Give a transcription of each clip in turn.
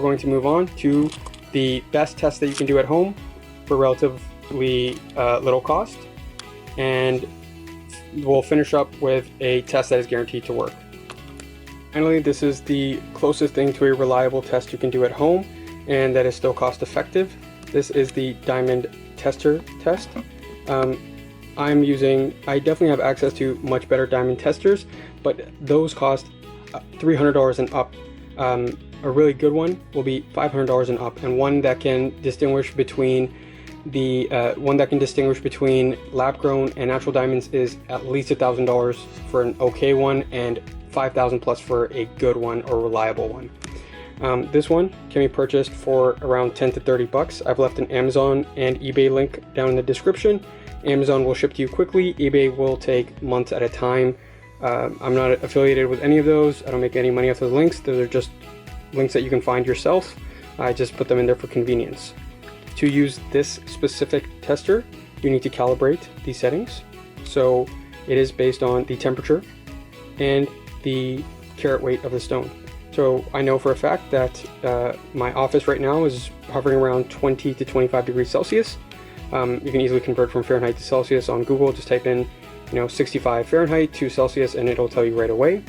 going to move on to the best test that you can do at home for relatively little cost, and we'll finish up with a test that is guaranteed to work. Finally, this is the closest thing to a reliable test you can do at home, and that is still cost effective. This is the diamond tester test. I definitely have access to much better diamond testers, but those cost $300 and up. A really good one will be $500 and up, and one that can distinguish between lab-grown and natural diamonds is at least $1,000 for an okay one, and $5,000 plus for a good one or reliable one. This one can be purchased for around 10 to 30 bucks. I've left an Amazon and eBay link down in the description. Amazon will ship to you quickly. eBay will take months at a time. I'm not affiliated with any of those. I don't make any money off those links. Those are just links that you can find yourself. I just put them in there for convenience. To use this specific tester, you need to calibrate the settings. So it is based on the temperature and the carat weight of the stone. So I know for a fact that my office right now is hovering around 20 to 25 degrees Celsius. You can easily convert from Fahrenheit to Celsius on Google. Just type in 65 Fahrenheit to Celsius and it'll tell you right away.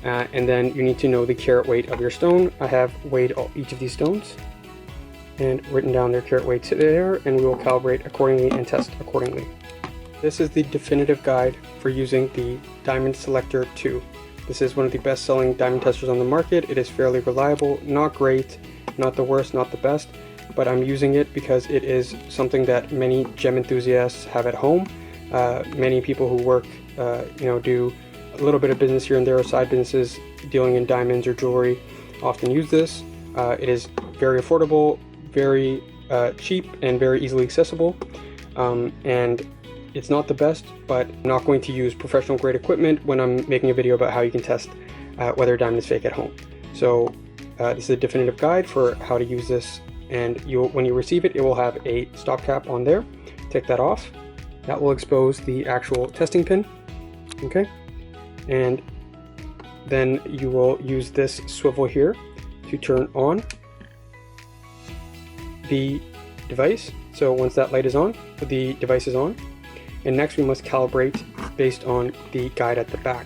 And then you need to know the carat weight of your stone. I have weighed each of these stones and written down their carat weights there, and we will calibrate accordingly and test accordingly. This is the definitive guide for using the Diamond Selector 2. This is one of the best selling diamond testers on the market. It is fairly reliable, not great, not the worst, not the best, but I'm using it because it is something that many gem enthusiasts have at home. Many people who work, do a little bit of business here and there, or side businesses dealing in diamonds or jewelry, often use this. It is very affordable, very cheap, and very easily accessible. And it's not the best, but I'm not going to use professional grade equipment when I'm making a video about how you can test whether a diamond is fake at home. So this is a definitive guide for how to use this, and when you receive it, it will have a stop cap on there. Take that off. That will expose the actual testing pin. Okay, and then you will use this swivel here to turn on the device. So once that light is on, the device is on. And next we must calibrate based on the guide at the back.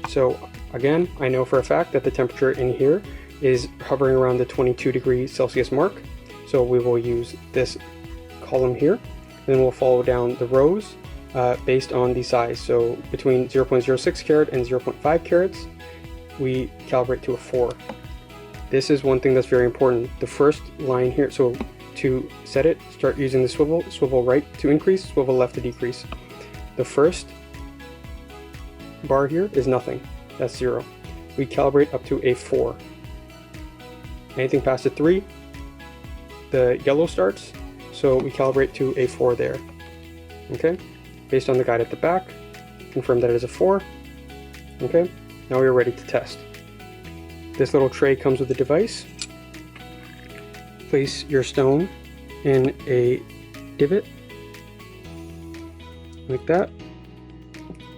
So again, I know for a fact that the temperature in here is hovering around the 22 degrees Celsius mark. So we will use this column here, and then we'll follow down the rows based on the size. So between 0.06 carat and 0.5 carats, we calibrate to a 4. This is one thing that's very important. The first line here, so to set it, start using the swivel right to increase, swivel left to decrease. The first bar here is nothing, that's 0. We calibrate up to a 4. Anything past a 3, the yellow starts, so we calibrate to a 4 there. Okay, based on the guide at the back, confirm that it is a 4. Okay, now we are ready to test. This little tray comes with the device. Place your stone in a divot like that,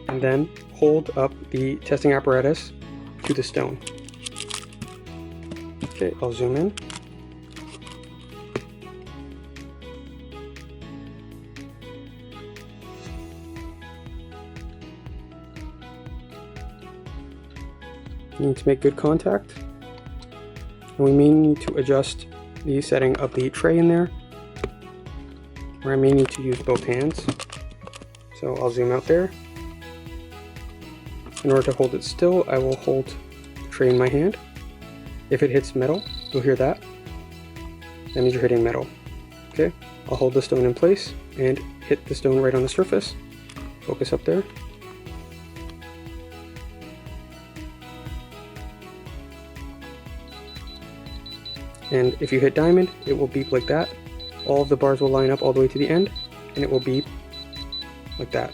and then hold up the testing apparatus to the stone. Okay, I'll zoom in. You need to make good contact, and we may need to adjust the setting of the tray in there, where I may need to use both hands. So I'll zoom out there. In order to hold it still, I will hold the tray in my hand. If it hits metal, you'll hear that. That means you're hitting metal. Okay, I'll hold the stone in place and hit the stone right on the surface. Focus up there. And if you hit diamond, it will beep like that. All of the bars will line up all the way to the end, and it will beep like that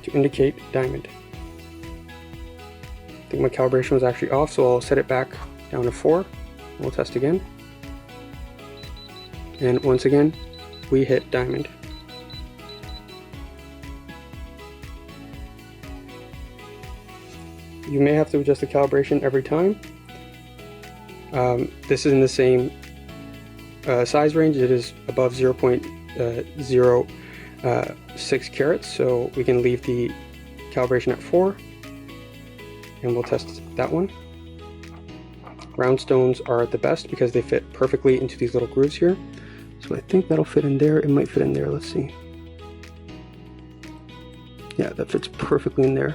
to indicate diamond. I think my calibration was actually off, so I'll set it back down to 4. We'll test again. And once again, we hit diamond. You may have to adjust the calibration every time. This is in the same size range. It is above 0.06 carats, so we can leave the calibration at 4, and we'll test that one. Round stones are the best because they fit perfectly into these little grooves here. So I think that'll fit in there. It might fit in there. Let's see. Yeah, that fits perfectly in there.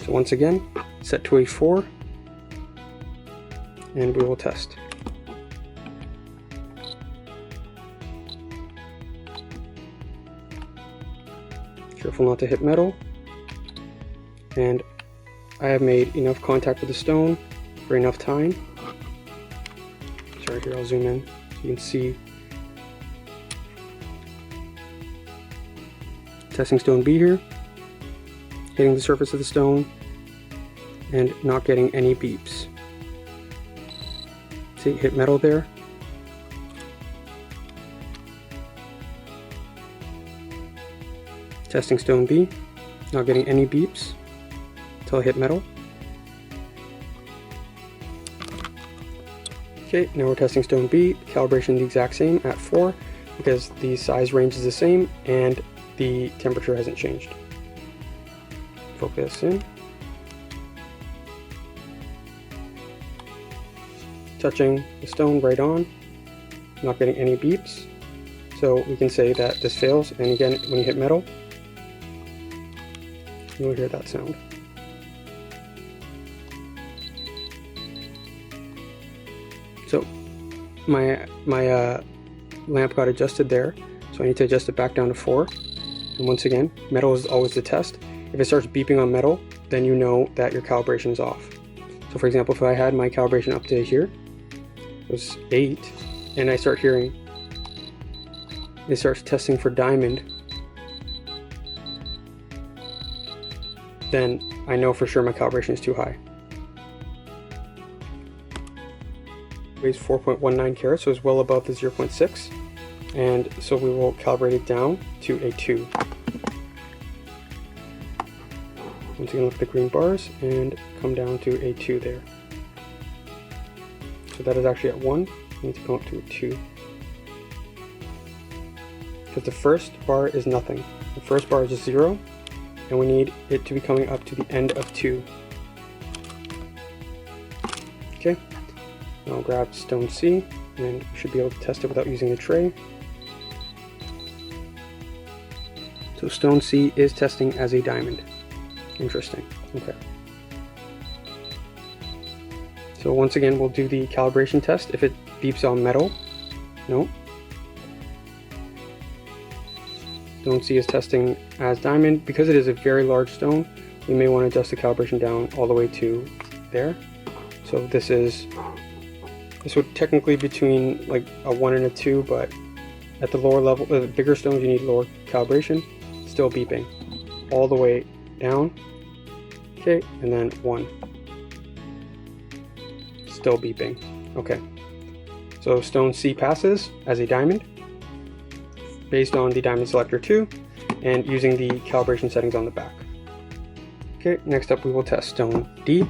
So once again, set to a 4, and we will test. Careful not to hit metal. And I have made enough contact with the stone for enough time. Sorry, here I'll zoom in so you can see. Testing stone B here, hitting the surface of the stone and not getting any beeps. See, hit metal there. Testing stone B, not getting any beeps until I hit metal. Okay, now we're testing stone B, calibration the exact same at 4 because the size range is the same and the temperature hasn't changed. Focus in. Touching the stone right on, not getting any beeps. So we can say that this fails, and again, when you hit metal, you will hear that sound. So my lamp got adjusted there, so I need to adjust it back down to 4. And once again, metal is always the test. If it starts beeping on metal, then you know that your calibration is off. So for example, if I had my calibration up to here, it was 8, and I start hearing, it starts testing for diamond, then I know for sure my calibration is too high. It weighs 4.19 carats, so it's well above the 0.6, and so we will calibrate it down to a 2. Once again, look at the green bars and come down to a 2 there. So that is actually at 1. We need to come up to a 2. Because the first bar is nothing. The first bar is just 0, and we need it to be coming up to the end of 2. Okay, now I'll grab stone C, and we should be able to test it without using the tray. So stone C is testing as a diamond. Interesting. Okay. So once again, we'll do the calibration test. If it beeps on metal, no. Stone C is testing as diamond. Because it is a very large stone, we may want to adjust the calibration down all the way to there. So this would technically be between like a 1 and a 2, but at the lower level, the bigger stones, you need lower calibration. Still beeping all the way down. Okay, and then 1. Still beeping. Okay. So stone C passes as a diamond based on the diamond selector 2 and using the calibration settings on the back. Okay, next up we will test stone D.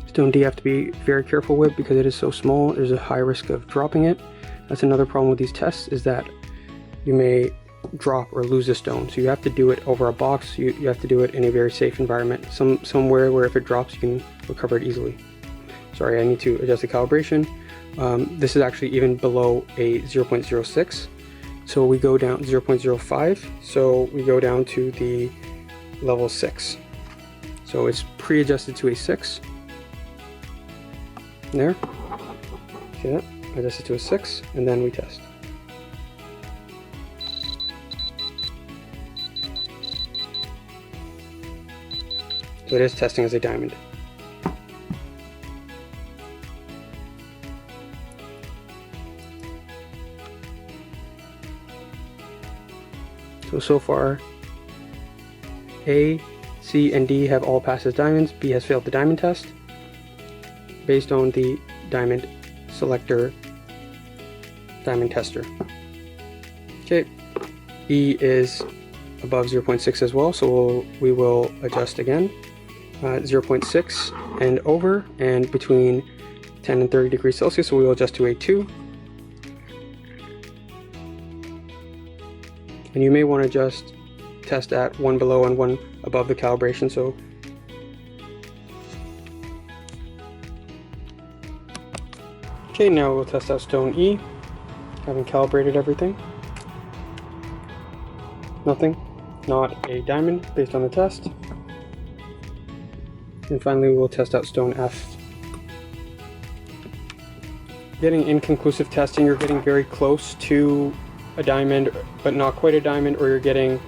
Stone D you have to be very careful with because it is so small. There's a high risk of dropping it. That's another problem with these tests, is that you may drop or lose a stone. So you have to do it over a box. You have to do it in a very safe environment, somewhere where if it drops you can recover it easily. Sorry, I need to adjust the calibration. This is actually even below a 0.06, so we go down 0.05, so we go down to the level 6. So it's pre-adjusted to a 6. There, see that? Adjust it to a 6, and then we test. So it is testing as a diamond. So far, A, C, and D have all passed as diamonds. B has failed the diamond test based on the diamond selector diamond tester. Okay, E is above 0.6 as well, so we will adjust again. 0.6 and over, and between 10 and 30 degrees Celsius, so we will adjust to a 2. And you may want to just test at 1 below and 1 above the calibration. So okay, now we'll test out stone E, having calibrated everything. Nothing, not a diamond based on the test. And finally we'll test out stone F. Getting inconclusive testing, you're getting very close to a diamond but not quite a diamond, or you're getting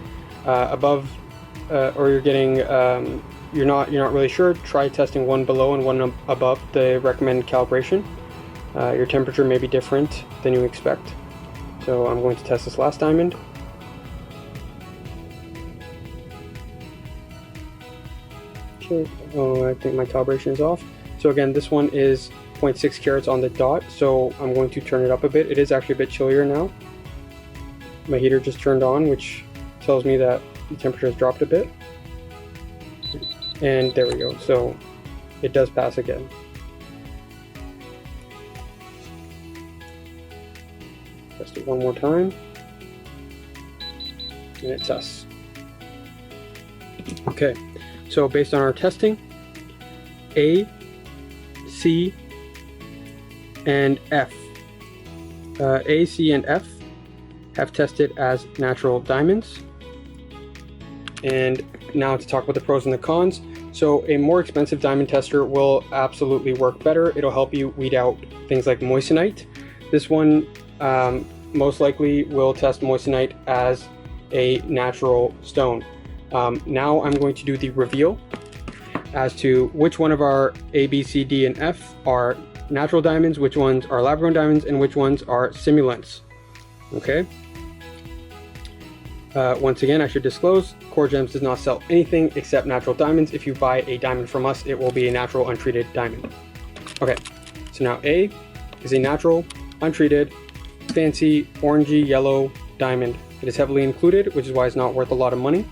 above, or you're getting you're not really sure. Try testing 1 below and 1 above the recommended calibration. Your temperature may be different than you expect. So I'm going to test this last diamond. Okay, oh, I think my calibration is off. So again, this one is 0.6 carats on the dot, so I'm going to turn it up a bit. It is actually a bit chillier now. My heater just turned on, which tells me that the temperature has dropped a bit. And there we go, so it does pass again. Test it one more time, and it tests. Okay, so based on our testing, A, C, and F. A, C, and F have tested as natural diamonds. And now to talk about the pros and the cons. So a more expensive diamond tester will absolutely work better. It'll help you weed out things like moissanite. This one most likely will test moissanite as a natural stone. Now I'm going to do the reveal as to which one of our A, B, C, D, and F are natural diamonds, which ones are lab-grown diamonds, and which ones are simulants. Okay. Once again, I should disclose, Core Gems does not sell anything except natural diamonds. If you buy a diamond from us, it will be a natural untreated diamond. Okay, so now A is a natural, untreated, fancy, orangey yellow diamond. It is heavily included, which is why it's not worth a lot of money,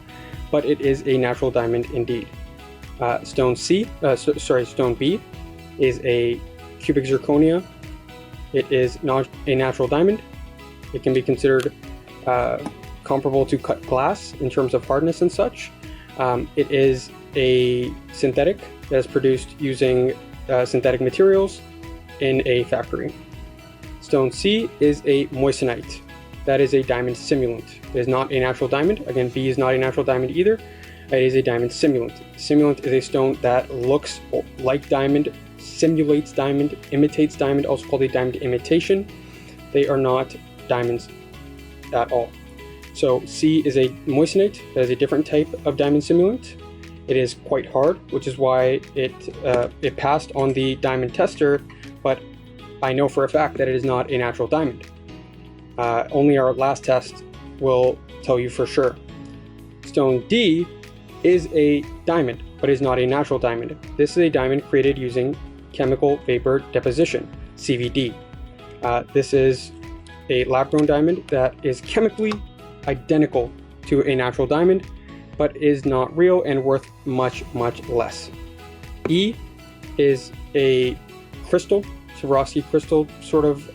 but it is a natural diamond indeed. Stone B is a cubic zirconia. It is not a natural diamond. It can be considered comparable to cut glass in terms of hardness and such. It is a synthetic that is produced using synthetic materials in a factory. Stone C is a moissanite. That is a diamond simulant. It is not a natural diamond. Again, B is not a natural diamond either. It is a diamond simulant. Simulant is a stone that looks like diamond, simulates diamond, imitates diamond, also called a diamond imitation. They are not diamonds at all. So C is a moissanite. That is a different type of diamond simulant. It is quite hard, which is why it passed on the diamond tester, but I know for a fact that it is not a natural diamond. Only our last test will tell you for sure. Stone D is a diamond, but is not a natural diamond. This is a diamond created using chemical vapor deposition, CVD. This is a lab-grown diamond that is chemically identical to a natural diamond, but is not real and worth much, much less. E is a crystal, Swarovski crystal, sort of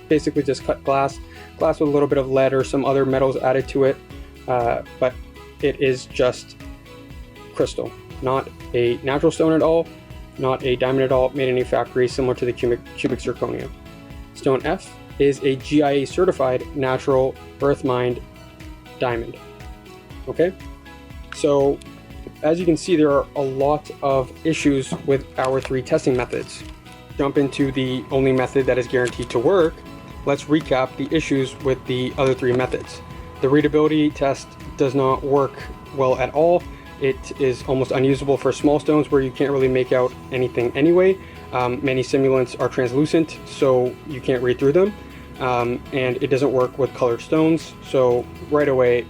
basically just cut glass with a little bit of lead or some other metals added to it, but it is just crystal, not a natural stone at all, not a diamond at all, made in a factory similar to the cubic zirconia. Stone F is a GIA certified natural earth mined diamond. Okay, so as you can see, there are a lot of issues with our 3 testing methods. Jump into the only method that is guaranteed to work. Let's recap the issues with the other 3 methods. The readability test does not work well at all. It is almost unusable for small stones where you can't really make out anything anyway. Many simulants are translucent, so you can't read through them. And it doesn't work with colored stones, so right away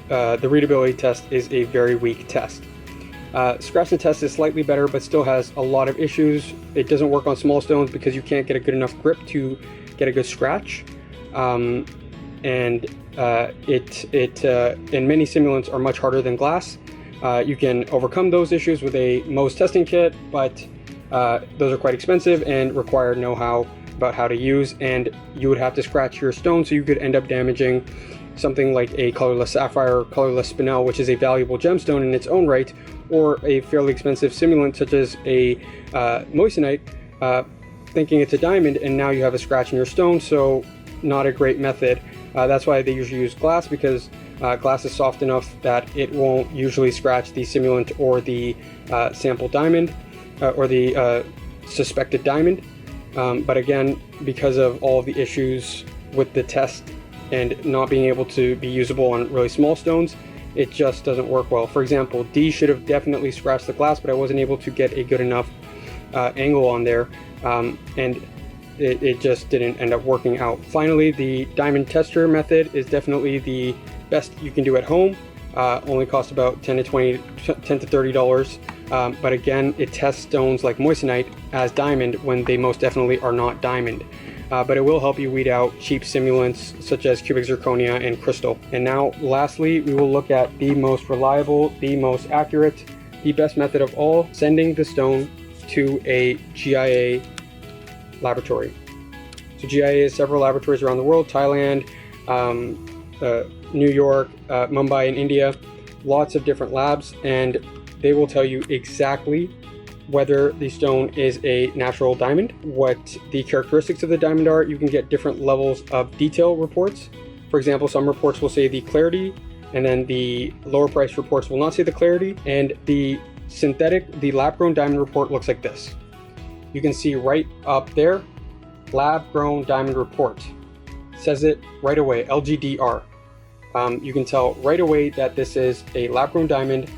the readability test is a very weak test. Scratch and test is slightly better, but still has a lot of issues. It doesn't work on small stones because you can't get a good enough grip to get a good scratch, and many simulants are much harder than glass. You can overcome those issues with a Mohs testing kit, but those are quite expensive and require know-how about how to use, and you would have to scratch your stone, so you could end up damaging something like a colorless sapphire or colorless spinel, which is a valuable gemstone in its own right, or a fairly expensive simulant such as a moissanite, thinking it's a diamond, and now you have a scratch in your stone. So not a great method. That's why they usually use glass, because glass is soft enough that it won't usually scratch the simulant or the sample diamond or the suspected diamond. But again, because of all of the issues with the test and not being able to be usable on really small stones, it just doesn't work well. For example, D should have definitely scratched the glass, but I wasn't able to get a good enough angle on there, and it just didn't end up working out. Finally, the diamond tester method is definitely the best you can do at home. Only costs about $10 to $30. But again, it tests stones like moissanite as diamond when they most definitely are not diamond. But it will help you weed out cheap simulants such as cubic zirconia and crystal. And now lastly, we will look at the most reliable, the most accurate, the best method of all: sending the stone to a GIA laboratory. So GIA is several laboratories around the world: Thailand, New York, Mumbai in India, lots of different labs, and they will tell you exactly whether the stone is a natural diamond, what the characteristics of the diamond are. You can get different levels of detail reports. For example, some reports will say the clarity, and then the lower price reports will not say the clarity. And the synthetic, the lab-grown diamond report looks like this. You can see right up there, lab-grown diamond report. It says it right away, LGDR. You can tell right away that this is a lab-grown diamond.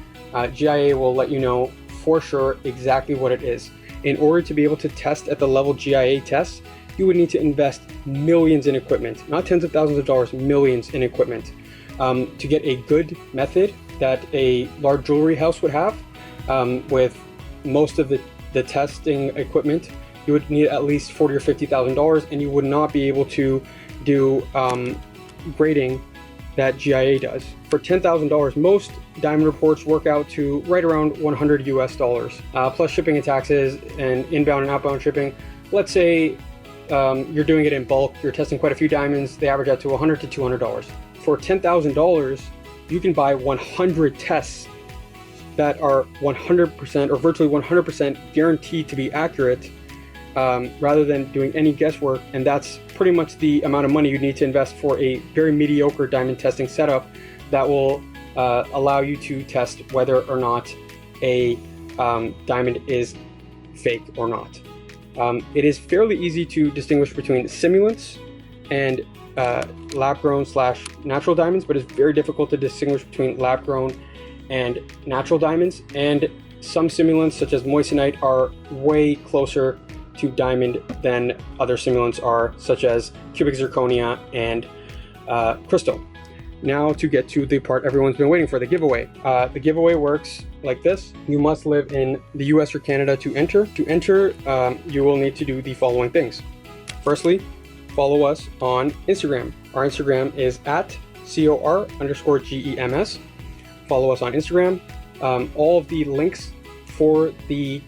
GIA will let you know for sure exactly what it is. In order to be able to test at the level GIA tests, you would need to invest millions in equipment, not tens of thousands of dollars, millions in equipment. To get a good method that a large jewelry house would have, with most of the testing equipment, you would need at least $40,000 or $50,000, and you would not be able to do grading that GIA does. For $10,000, most diamond reports work out to right around $100 US, plus shipping and taxes and inbound and outbound shipping. Let's say you're doing it in bulk, you're testing quite a few diamonds, they average out to $100 to $200. For $10,000, you can buy 100 tests that are 100% or virtually 100% guaranteed to be accurate, rather than doing any guesswork. And that's pretty much the amount of money you need to invest for a very mediocre diamond testing setup that will allow you to test whether or not a diamond is fake or not. It is fairly easy to distinguish between simulants and lab-grown / natural diamonds, but it's very difficult to distinguish between lab-grown and natural diamonds. And some simulants, such as moissanite, are way closer to diamond than other simulants are, such as cubic zirconia and crystal. Now to get to the part everyone's been waiting for, the giveaway. The giveaway works like this. You must live in the US or Canada to enter. To enter, you will need to do the following things. Firstly, follow us on Instagram. Our Instagram is at @COR_GEMS. Follow us on Instagram. All of the links for the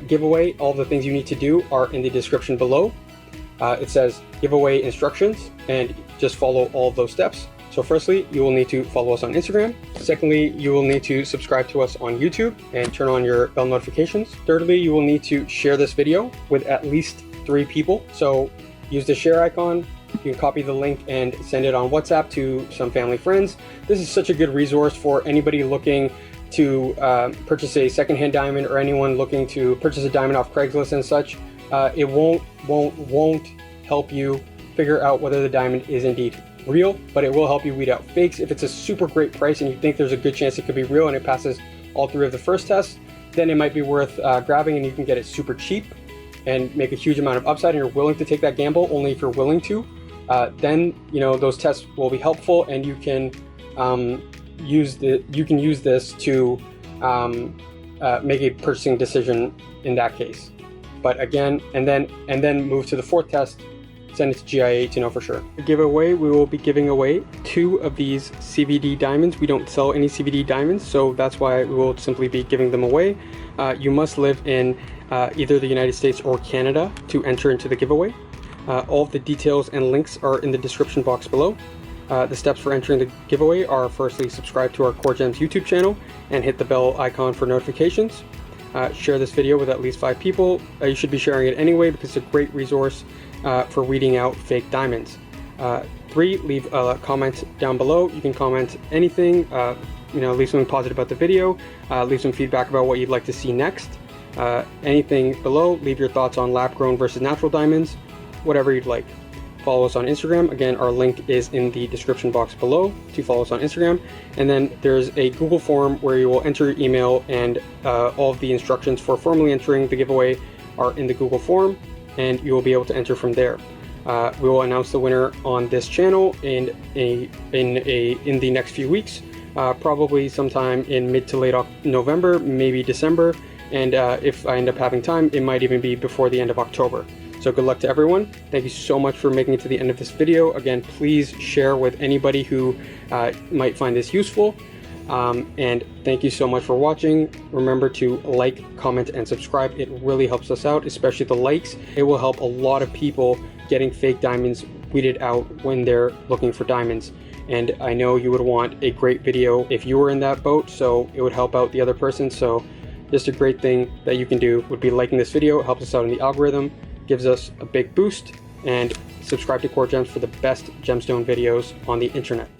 giveaway, all of the things you need to do are in the description below. It says giveaway instructions, and just follow all of those steps. So firstly, you will need to follow us on Instagram. Secondly, you will need to subscribe to us on YouTube and turn on your bell notifications. Thirdly, you will need to share this video with at least 3 people. So use the share icon. You can copy the link and send it on WhatsApp to some family friends. This is such a good resource for anybody looking to purchase a secondhand diamond, or anyone looking to purchase a diamond off Craigslist and such. It won't help you figure out whether the diamond is indeed real, but it will help you weed out fakes. If it's a super great price and you think there's a good chance it could be real and it passes all 3 of the first tests, then it might be worth grabbing, and you can get it super cheap and make a huge amount of upside, and you're willing to take that gamble. Only if you're willing to. Then those tests will be helpful, and you can use this to make a purchasing decision in that case. But again, and then move to the 4th test send it to GIA to know for sure. The giveaway, we will be giving away 2 of these CVD diamonds. We don't sell any CVD diamonds, so that's why we will simply be giving them away. You must live in either the United States or Canada to enter into the giveaway. All of the details and links are in the description box below. The steps for entering the giveaway are: firstly, subscribe to our Core Gems YouTube channel and hit the bell icon for notifications. Share this video with at least 5 people. You should be sharing it anyway because it's a great resource for weeding out fake diamonds. 3, leave a comment down below. You can comment anything, leave something positive about the video, leave some feedback about what you'd like to see next. Anything below, leave your thoughts on lab-grown versus natural diamonds, whatever you'd like. Follow us on Instagram. Again, our link is in the description box below to follow us on Instagram. And then there's a Google form where you will enter your email, and all of the instructions for formally entering the giveaway are in the Google form, and you will be able to enter from there. We will announce the winner on this channel in the next few weeks, probably sometime in mid to late November, maybe December, and if I end up having time, it might even be before the end of October. So good luck to everyone. Thank you so much for making it to the end of this video. Again, please share with anybody who might find this useful. And thank you so much for watching. Remember to like, comment, and subscribe. It really helps us out, especially the likes. It will help a lot of people getting fake diamonds weeded out when they're looking for diamonds. And I know you would want a great video if you were in that boat, so it would help out the other person. So just a great thing that you can do would be liking this video. It helps us out in the algorithm, gives us a big boost, and subscribe to Core Gems for the best gemstone videos on the internet.